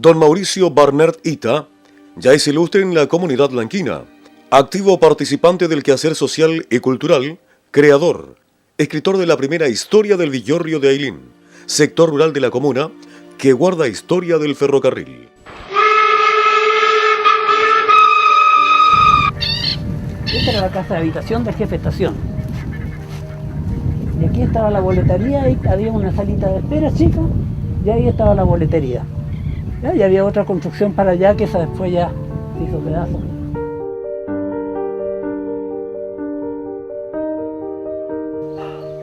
Don Mauricio Barnert Ita ya es ilustre en la comunidad lanquina, activo participante del quehacer social y cultural, creador, escritor de la primera historia del Villorrio de Ailín, sector rural de la comuna que guarda historia del ferrocarril. Esta era la casa de habitación del jefe de estación. Y aquí estaba la boletería y había una salita de espera chica y ahí estaba la boletería. Y había otra construcción para allá que esa después ya se hizo pedazo.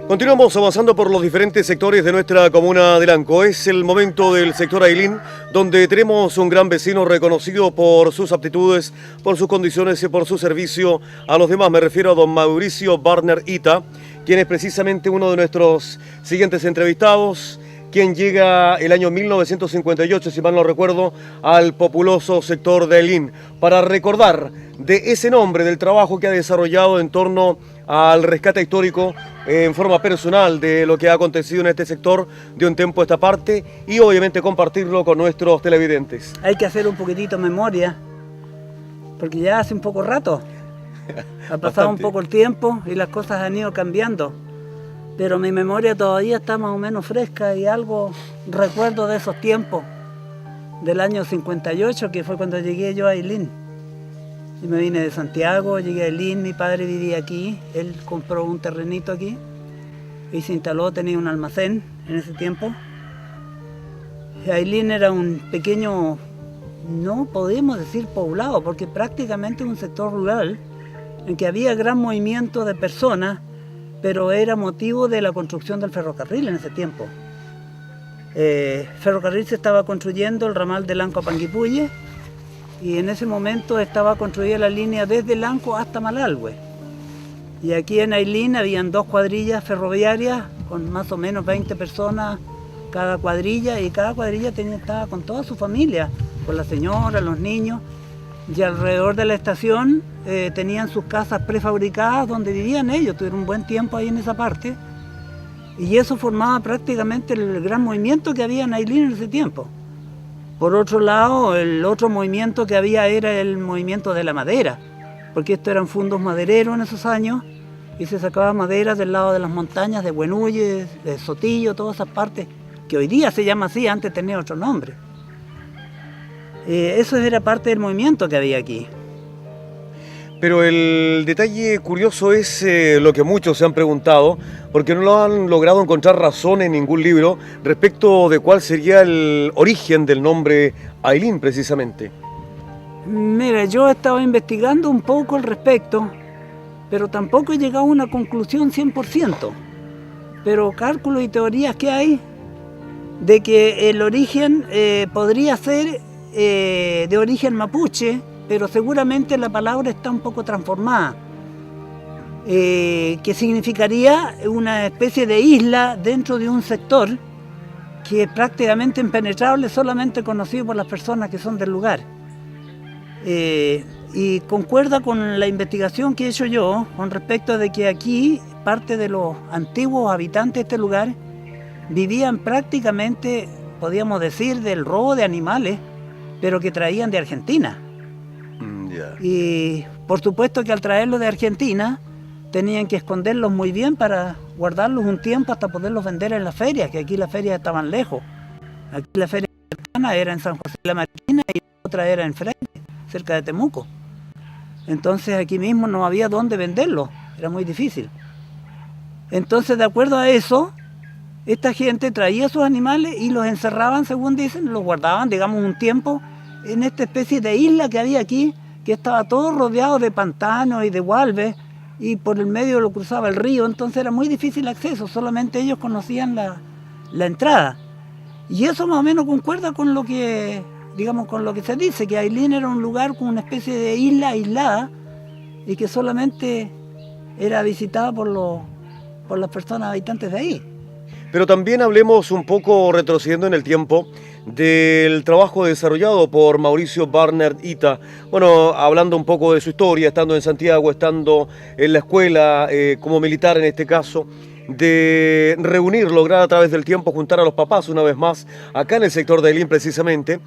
Continuamos avanzando por los diferentes sectores de nuestra comuna de Lanco. Es el momento del sector Ailín, donde tenemos un gran vecino reconocido por sus aptitudes, por sus condiciones y por su servicio a los demás. Me refiero a don Mauricio Barnert Ita, quien es precisamente uno de nuestros siguientes entrevistados, quien llega el año 1958, si mal no recuerdo, al populoso sector de Ailín, para recordar de ese nombre, del trabajo que ha desarrollado en torno al rescate histórico en forma personal de lo que ha acontecido en este sector de un tiempo a esta parte y obviamente compartirlo con nuestros televidentes. Hay que hacer un poquitito memoria, porque ya hace un poco rato, ha pasado un poco el tiempo y las cosas han ido cambiando, pero mi memoria todavía está más o menos fresca y algo recuerdo de esos tiempos, del año 58, que fue cuando llegué yo a Ailín. Y me vine de Santiago, llegué a Ailín, mi padre vivía aquí, él compró un terrenito aquí y se instaló, tenía un almacén en ese tiempo. Ailín era un pequeño, no podemos decir poblado, porque prácticamente un sector rural en que había gran movimiento de personas, pero era motivo de la construcción del ferrocarril en ese tiempo. El ferrocarril se estaba construyendo, el ramal de Lanco a Panguipulli, y en ese momento estaba construida la línea desde Lanco hasta Malalhue. Y aquí en Ailín habían 2 cuadrillas ferroviarias con más o menos 20 personas cada cuadrilla, y cada cuadrilla estaba con toda su familia, con la señora, los niños, y alrededor de la estación tenían sus casas prefabricadas donde vivían ellos, tuvieron un buen tiempo ahí en esa parte, y eso formaba prácticamente el gran movimiento que había en Ailín en ese tiempo. Por otro lado, el otro movimiento que había era el movimiento de la madera, porque estos eran fundos madereros en esos años y se sacaba madera del lado de las montañas de Buenulle, de Sotillo, todas esas partes, que hoy día se llama así, antes tenía otro nombre. Eso era parte del movimiento que había aquí. Pero el detalle curioso es lo que muchos se han preguntado, porque no lo han logrado encontrar razón en ningún libro respecto de cuál sería el origen del nombre Ailín precisamente. Mira, yo he estado investigando un poco al respecto, pero tampoco he llegado a una conclusión 100%. Pero cálculos y teorías que hay de que el origen podría ser de origen mapuche, pero seguramente la palabra está un poco transformada, que significaría una especie de isla dentro de un sector que es prácticamente impenetrable, solamente conocido por las personas que son del lugar. Y concuerda con la investigación que he hecho yo con respecto de que aquí parte de los antiguos habitantes de este lugar vivían prácticamente, podríamos decir, del robo de animales, pero que traían de Argentina. Y por supuesto que al traerlos de Argentina tenían que esconderlos muy bien para guardarlos un tiempo hasta poderlos vender en las ferias, que aquí las ferias estaban lejos. Aquí la feria cercana era en San José de la Marina y otra era en Freire, cerca de Temuco. Entonces aquí mismo no había dónde venderlos, era muy difícil. Entonces, de acuerdo a eso, esta gente traía sus animales y los encerraban, según dicen, los guardaban, digamos, un tiempo en esta especie de isla que había aquí, que estaba todo rodeado de pantanos y de gualbes, y por el medio lo cruzaba el río, entonces era muy difícil acceso, solamente ellos conocían la entrada. Y eso más o menos concuerda con lo que, digamos, con lo que se dice, que Ailín era un lugar con una especie de isla aislada y que solamente era visitada por las personas habitantes de ahí. Pero también hablemos un poco, retrocediendo en el tiempo, del trabajo desarrollado por Mauricio Barnert Ita. Bueno, hablando un poco de su historia, estando en Santiago, estando en la escuela, como militar en este caso, de reunir, lograr a través del tiempo juntar a los papás una vez más, acá en el sector de Ailín precisamente,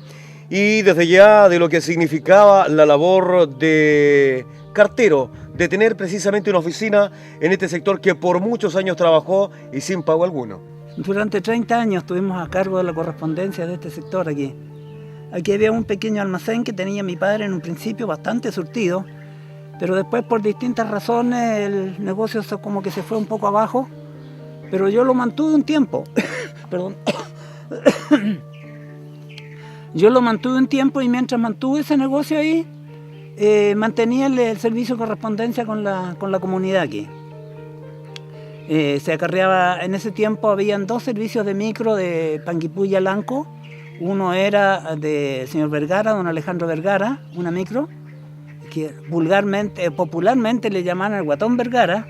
y desde ya de lo que significaba la labor de cartero, de tener precisamente una oficina en este sector que por muchos años trabajó y sin pago alguno. Durante 30 años estuvimos a cargo de la correspondencia de este sector aquí. Aquí había un pequeño almacén que tenía mi padre en un principio bastante surtido, pero después por distintas razones el negocio como que se fue un poco abajo, pero yo lo mantuve un tiempo. Perdón. Yo lo mantuve un tiempo y mientras mantuve ese negocio ahí, mantenía el servicio de correspondencia con la comunidad aquí. Se acarreaba, en ese tiempo habían 2 servicios de micro de Panguipulli a Lanco. Uno era del señor Vergara, don Alejandro Vergara, una micro, que popularmente le llamaban el Guatón Vergara,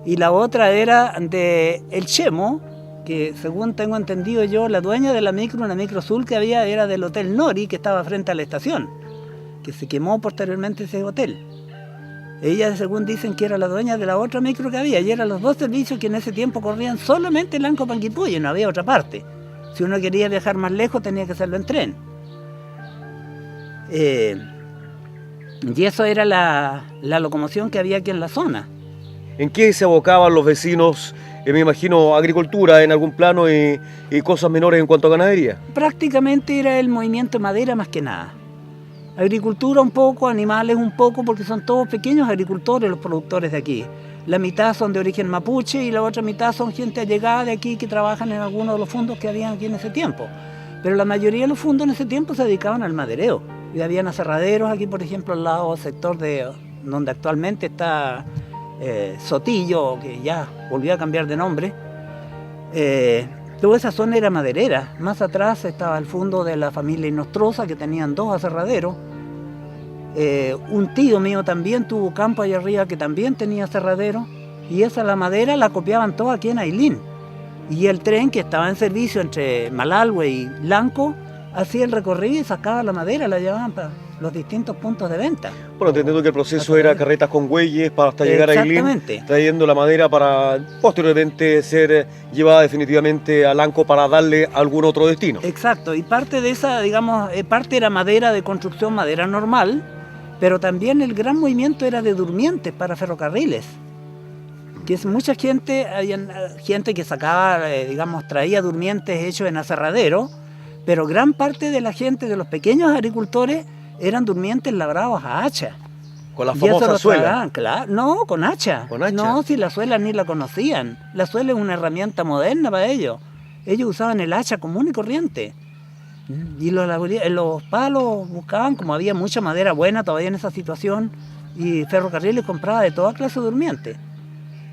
y la otra era de El Chemo, que según tengo entendido yo, la dueña de la micro, una micro azul que había, era del Hotel Nori, que estaba frente a la estación, que se quemó posteriormente ese hotel. Ella, según dicen, que era la dueña de la otra micro que había, y eran los 2 servicios que en ese tiempo corrían solamente en Lanco Panguipulli, no había otra parte. Si uno quería viajar más lejos, tenía que hacerlo en tren. Y eso era la locomoción que había aquí en la zona. ¿En qué se abocaban los vecinos? Me imagino agricultura en algún plano y cosas menores en cuanto a ganadería. Prácticamente era el movimiento de madera más que nada. Agricultura un poco, animales un poco, porque son todos pequeños agricultores los productores de aquí. La mitad son de origen mapuche y la otra mitad son gente allegada de aquí que trabajan en algunos de los fondos que habían aquí en ese tiempo. Pero la mayoría de los fondos en ese tiempo se dedicaban al madereo. Y habían aserraderos aquí, por ejemplo, al lado del sector donde actualmente está Sotillo, que ya volvió a cambiar de nombre. Toda esa zona era maderera. Más atrás estaba el fondo de la familia Inostroza, que tenían 2 aserraderos. Un tío mío también tuvo campo allá arriba que también tenía aserradero, y la madera la copiaban toda aquí en Ailín. Y el tren que estaba en servicio entre Malalhue y Lanco hacía el recorrido y sacaba la madera, la llevaban para los distintos puntos de venta. Bueno, entendiendo que el proceso era carretas con bueyes para hasta llegar a Ailín, trayendo la madera para posteriormente ser llevada definitivamente a Lanco para darle algún otro destino. Exacto, y parte de esa, digamos, parte era madera de construcción, madera normal, pero también el gran movimiento era de durmientes para ferrocarriles. Que es mucha gente, hay gente que sacaba, digamos, traía durmientes hechos en aserradero, pero gran parte de la gente, de los pequeños agricultores, eran durmientes labrados a hacha. ¿Con la famosa suela? Claro, no, con hacha. ¿Con hacha? No, si la suela ni la conocían. La suela es una herramienta moderna para ellos. Ellos usaban el hacha común y corriente. Y los palos buscaban, como había mucha madera buena todavía en esa situación, y ferrocarriles compraba de toda clase de durmientes.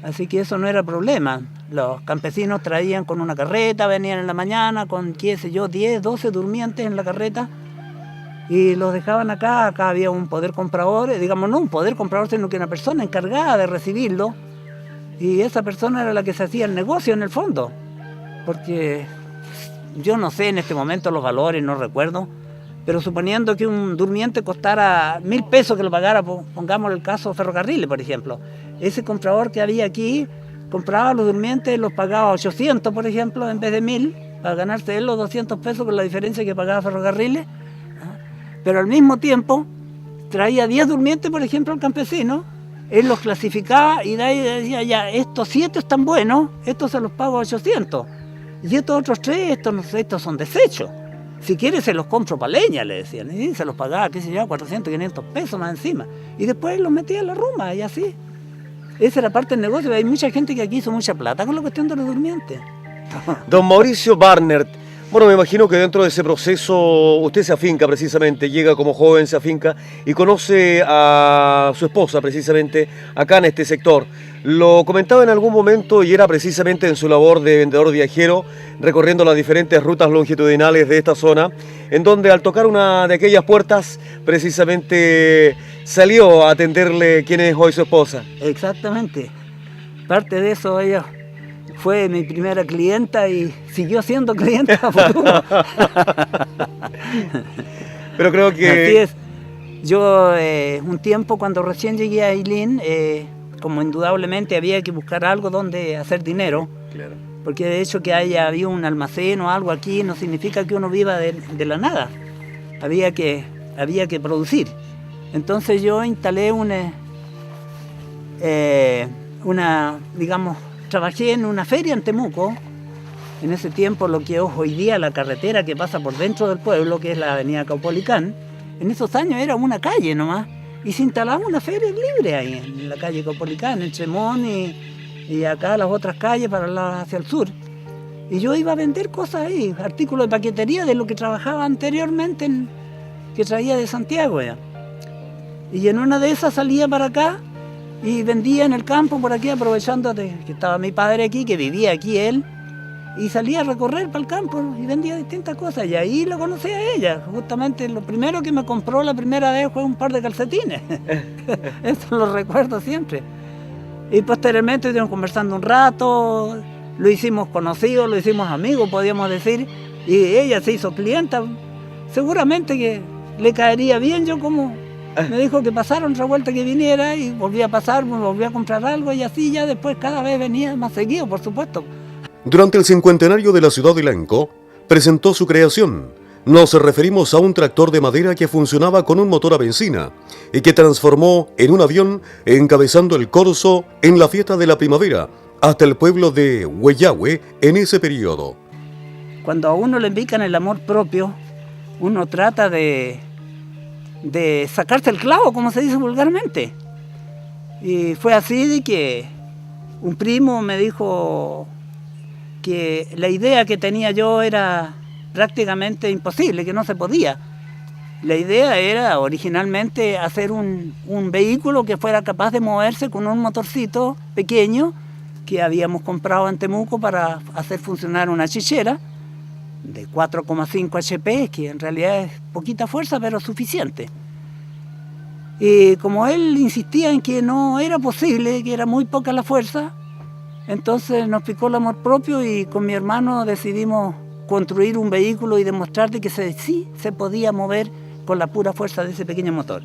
Así que eso no era problema. Los campesinos traían con una carreta, venían en la mañana con, qué sé yo, 10, 12 durmientes en la carreta y los dejaban acá. Acá había un poder comprador, digamos, no un poder comprador, sino que una persona encargada de recibirlo, y esa persona era la que se hacía el negocio en el fondo. Porque yo no sé en este momento los valores, no recuerdo, pero suponiendo que un durmiente costara 1.000 pesos que lo pagara, pongamos el caso ferrocarriles, por ejemplo, ese comprador que había aquí compraba los durmientes, los pagaba 800, por ejemplo, en vez de 1.000, para ganarse él los 200 pesos con la diferencia que pagaba ferrocarriles, pero al mismo tiempo traía 10 durmientes, por ejemplo, al campesino, él los clasificaba y de ahí decía, ya, estos 7 están buenos, estos se los pago a 800, y estos otros 3, estos son desechos. Si quieres se los compro para leña, le decían, y se los pagaba, qué sé yo, 400, 500 pesos más encima, y después los metía en la ruma, y así. Esa era parte del negocio. Hay mucha gente que aquí hizo mucha plata con la cuestión de los durmientes. Don Mauricio Barnert, bueno, me imagino que dentro de ese proceso usted se afinca precisamente, llega como joven, se afinca y conoce a su esposa precisamente acá en este sector. Lo comentaba en algún momento y era precisamente en su labor de vendedor viajero, recorriendo las diferentes rutas longitudinales de esta zona, en donde al tocar una de aquellas puertas, precisamente salió a atenderle quién es hoy su esposa. Exactamente. Parte de eso ella fue mi primera clienta y siguió siendo clienta a futuro. Pero creo que... Así es. Yo un tiempo cuando recién llegué a Ailín, como indudablemente había que buscar algo donde hacer dinero, claro, porque de hecho que había un almacén o algo aquí no significa que uno viva de la nada. había que producir. Entonces yo instalé trabajé en una feria en Temuco. En ese tiempo lo que es hoy día la carretera que pasa por dentro del pueblo, que es la avenida Caupolicán, en esos años era una calle nomás, y se instalaba una feria libre ahí, en la calle Caupolicán, en Tremont y acá las otras calles para hacia el sur. Y yo iba a vender cosas ahí, artículos de paquetería de lo que trabajaba anteriormente, que traía de Santiago ya. Y en una de esas salía para acá y vendía en el campo por aquí, aprovechando que estaba mi padre aquí, que vivía aquí él, y salía a recorrer para el campo y vendía distintas cosas. Y ahí lo conocí a ella. Justamente lo primero que me compró la primera vez fue un par de calcetines. Eso lo recuerdo siempre. Y posteriormente estuvimos conversando un rato, lo hicimos conocidos, lo hicimos amigos, podríamos decir, y ella se hizo clienta. Seguramente que le caería bien. Yo como me dijo que pasara otra vuelta que viniera, y volví a pasar, me volví a comprar algo, y así ya después cada vez venía más seguido, por supuesto. Durante el cincuentenario de la ciudad de Lanco, presentó su creación. Nos referimos a un tractor de madera que funcionaba con un motor a benzina y que transformó en un avión, encabezando el corso en la fiesta de la primavera hasta el pueblo de Hueyahue en ese periodo. Cuando a uno le indican el amor propio, uno trata de sacarse el clavo, como se dice vulgarmente. Y fue así de que un primo me dijo que la idea que tenía yo era prácticamente imposible, que no se podía. La idea era originalmente hacer un vehículo que fuera capaz de moverse con un motorcito pequeño que habíamos comprado en Temuco para hacer funcionar una chichera de 4,5 HP, que en realidad es poquita fuerza, pero suficiente. Y como él insistía en que no era posible, que era muy poca la fuerza, entonces nos picó el amor propio y con mi hermano decidimos construir un vehículo y demostrar de que sí se podía mover con la pura fuerza de ese pequeño motor.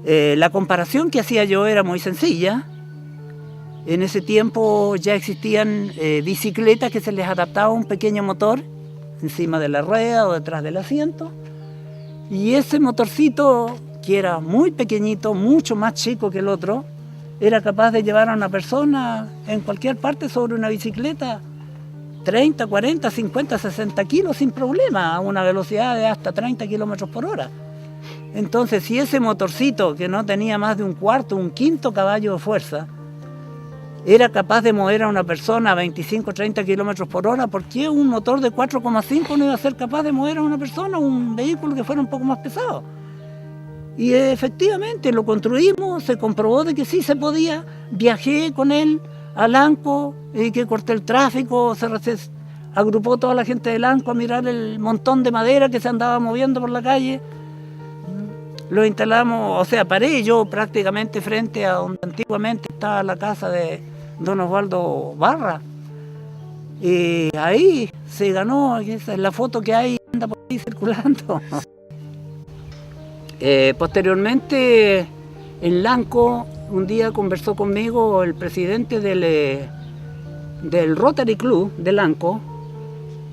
La comparación que hacía yo era muy sencilla. En ese tiempo ya existían bicicletas que se les adaptaba un pequeño motor encima de la rueda o detrás del asiento. Y ese motorcito, que era muy pequeñito, mucho más chico que el otro, era capaz de llevar a una persona en cualquier parte sobre una bicicleta 30, 40, 50, 60 kilos sin problema, a una velocidad de hasta 30 kilómetros por hora. Entonces, si ese motorcito, que no tenía más de un cuarto, un quinto caballo de fuerza, era capaz de mover a una persona a 25, 30 kilómetros por hora, ¿por qué un motor de 4,5 no iba a ser capaz de mover a una persona, un vehículo que fuera un poco más pesado? Y efectivamente lo construimos, se comprobó de que sí se podía. Viajé con él a Lanco, y que corté el tráfico, se agrupó toda la gente de Lanco a mirar el montón de madera que se andaba moviendo por la calle. Lo instalamos, o sea, paré yo prácticamente frente a donde antiguamente estaba la casa de don Osvaldo Barra. Y ahí se ganó, esa es la foto que hay, anda por ahí circulando. Posteriormente, en Lanco, un día conversó conmigo el presidente del Rotary Club de Lanco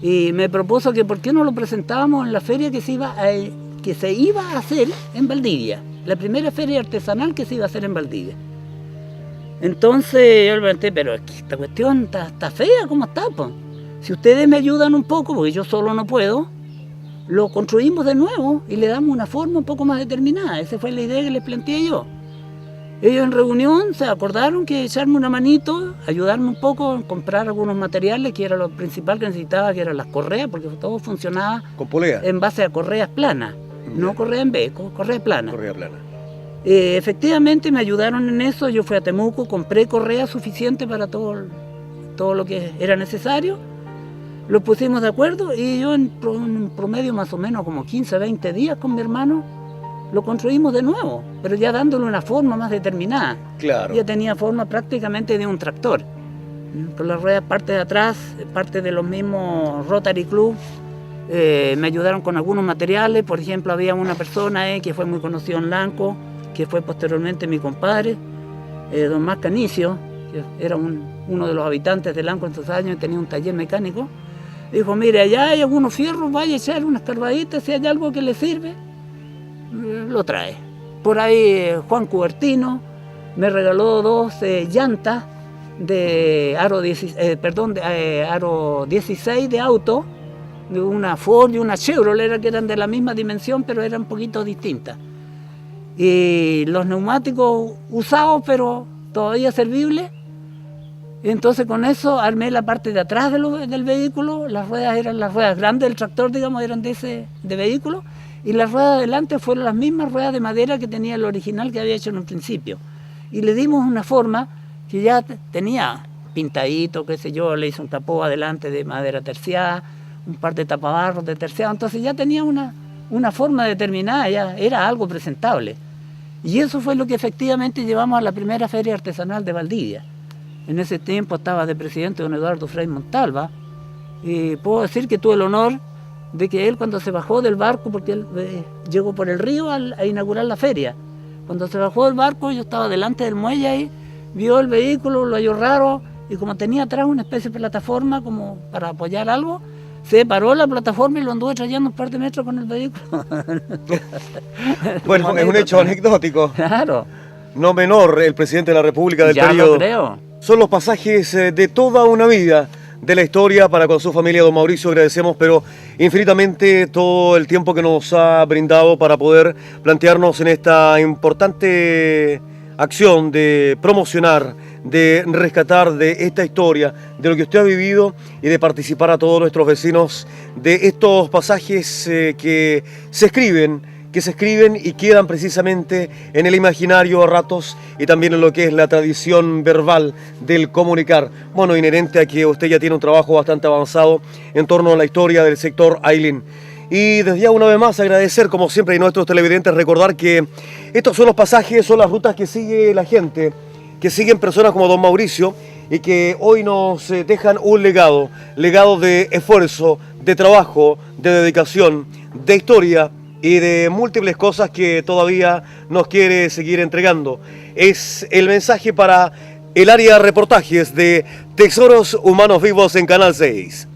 y me propuso que por qué no lo presentábamos en la feria que se iba a hacer en Valdivia, la primera feria artesanal que se iba a hacer en Valdivia. Entonces yo le pregunté, pero esta cuestión está fea, ¿cómo está? Po? Si ustedes me ayudan un poco, porque yo solo no puedo, lo construimos de nuevo y le damos una forma un poco más determinada. Esa fue la idea que les planteé yo. Ellos en reunión se acordaron que echarme una manito, ayudarme un poco en comprar algunos materiales, que era lo principal que necesitaba, que eran las correas, porque todo funcionaba con polea, en base a correas planas, no correa en B, correa plana. Correa plana. Efectivamente me ayudaron en eso. Yo fui a Temuco, compré correa suficiente para todo lo que era necesario. Lo pusimos de acuerdo y yo en promedio más o menos como 15, 20 días con mi hermano lo construimos de nuevo, pero ya dándole una forma más determinada. Claro. Ya tenía forma prácticamente de un tractor. Con las ruedas parte de atrás, parte de los mismos Rotary Club, me ayudaron con algunos materiales. Por ejemplo, había una persona que fue muy conocido en Lanco, que fue posteriormente mi compadre, don Más Canicio, que era uno de los habitantes de Lanco en esos años y tenía un taller mecánico. Dijo, mire, allá hay algunos fierros, vaya a echar unas carbaditas, si hay algo que le sirve, lo trae. Por ahí Juan Cubertino me regaló 2 llantas de aro 16 de auto, de una Ford y una Chevrolet, que eran de la misma dimensión, pero eran un poquito distintas. Y los neumáticos usados, pero todavía servibles. Entonces con eso armé la parte de atrás del vehículo. Las ruedas eran las ruedas grandes del tractor, digamos, eran de vehículo, y las ruedas de adelante fueron las mismas ruedas de madera que tenía el original que había hecho en un principio. Y le dimos una forma que ya tenía pintadito, qué sé yo, le hice un tapó adelante de madera terciada, un par de tapabarros de terciado, entonces ya tenía una forma determinada, ya era algo presentable. Y eso fue lo que efectivamente llevamos a la primera feria artesanal de Valdivia. En ese tiempo estaba de presidente don Eduardo Frei Montalva, y puedo decir que tuve el honor de que él, cuando se bajó del barco, porque él llegó por el río a inaugurar la feria, cuando se bajó del barco yo estaba delante del muelle ahí, vio el vehículo, lo halló raro, y como tenía atrás una especie de plataforma como para apoyar algo, se paró la plataforma y lo anduve trayendo un par de metros con el vehículo. Bueno, es un hecho anecdótico. Claro. No menor, el presidente de la República del Ya periodo. lo creo. Son los pasajes de toda una vida de la historia para con su familia. Don Mauricio, agradecemos pero infinitamente todo el tiempo que nos ha brindado para poder plantearnos en esta importante acción de promocionar, de rescatar de esta historia, de lo que usted ha vivido y de participar a todos nuestros vecinos de estos pasajes que se escriben y quedan precisamente en el imaginario a ratos y también en lo que es la tradición verbal del comunicar. Bueno, inherente a que usted ya tiene un trabajo bastante avanzado en torno a la historia del sector Aylin. Y desde ya una vez más agradecer, como siempre, a nuestros televidentes, recordar que estos son los pasajes, son las rutas que sigue la gente, que siguen personas como don Mauricio y que hoy nos dejan un legado de esfuerzo, de trabajo, de dedicación, de historia y de múltiples cosas que todavía nos quiere seguir entregando. Es el mensaje para el área de reportajes de Tesoros Humanos Vivos en Canal 6.